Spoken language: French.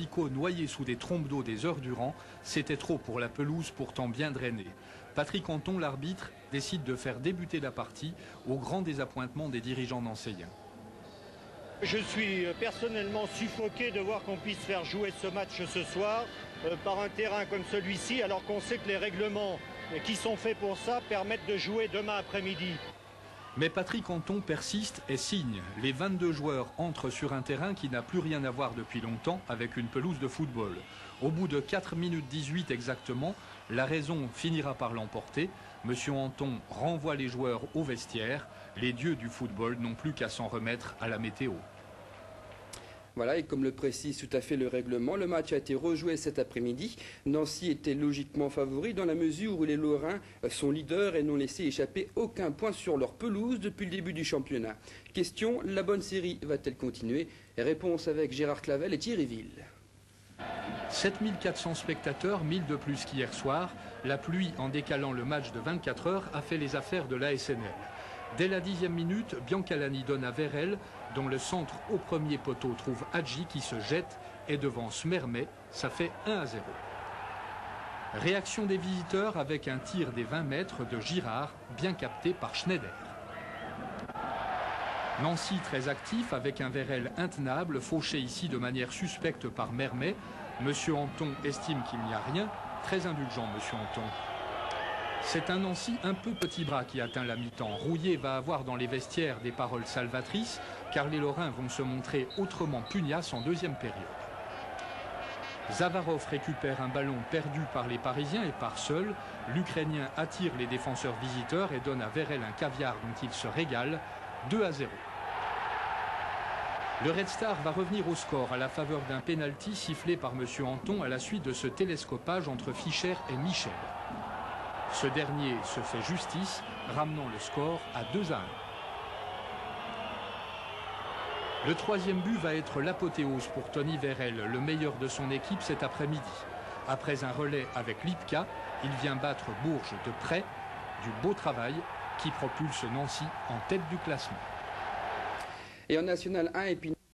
Picot noyé sous des trompes d'eau des heures durant, c'était trop pour la pelouse pourtant bien drainée. Patrick Anton, l'arbitre, décide de faire débuter la partie au grand désappointement des dirigeants nancéiens. Je suis personnellement suffoqué de voir qu'on puisse faire jouer ce match ce soir par un terrain comme celui-ci, alors qu'on sait que les règlements qui sont faits pour ça permettent de jouer demain après-midi. Mais Patrick Anton persiste et signe. Les 22 joueurs entrent sur un terrain qui n'a plus rien à voir depuis longtemps avec une pelouse de football. Au bout de 4 minutes 18 exactement, la raison finira par l'emporter. Monsieur Anton renvoie les joueurs au vestiaire. Les dieux du football n'ont plus qu'à s'en remettre à la météo. Voilà, et comme le précise tout à fait le règlement, le match a été rejoué cet après-midi. Nancy était logiquement favori dans la mesure où les Lorrains sont leaders et n'ont laissé échapper aucun point sur leur pelouse depuis le début du championnat. Question, la bonne série va-t-elle continuer? Réponse avec Gérard Clavel et Thierry Ville. 7400 spectateurs, 1000 de plus qu'hier soir. La pluie, en décalant le match de 24 heures, a fait les affaires de l'ASNL. Dès la 10e minute, Biancalani donne à Vérel, dont le centre au premier poteau trouve Hadji qui se jette et devance Mermet, ça fait 1-0. Réaction des visiteurs avec un tir des 20 mètres de Girard, bien capté par Schneider. Nancy très actif avec un Vérel intenable, fauché ici de manière suspecte par Mermet. Monsieur Anton estime qu'il n'y a rien, très indulgent Monsieur Anton. C'est un Nancy un peu petit bras qui atteint la mi-temps. Rouillet va avoir dans les vestiaires des paroles salvatrices, car les Lorrains vont se montrer autrement pugnaces en deuxième période. Zavarov récupère un ballon perdu par les Parisiens et part seul. L'Ukrainien attire les défenseurs visiteurs et donne à Vérel un caviar dont il se régale, 2-0. Le Red Star va revenir au score à la faveur d'un pénalty sifflé par Monsieur Anton à la suite de ce télescopage entre Fischer et Michel. Ce dernier se fait justice, ramenant le score à 2-1. Le troisième but va être l'apothéose pour Tony Vérel, le meilleur de son équipe cet après-midi. Après un relais avec Lipka, il vient battre Bourges de près, du beau travail qui propulse Nancy en tête du classement. Et en National 1,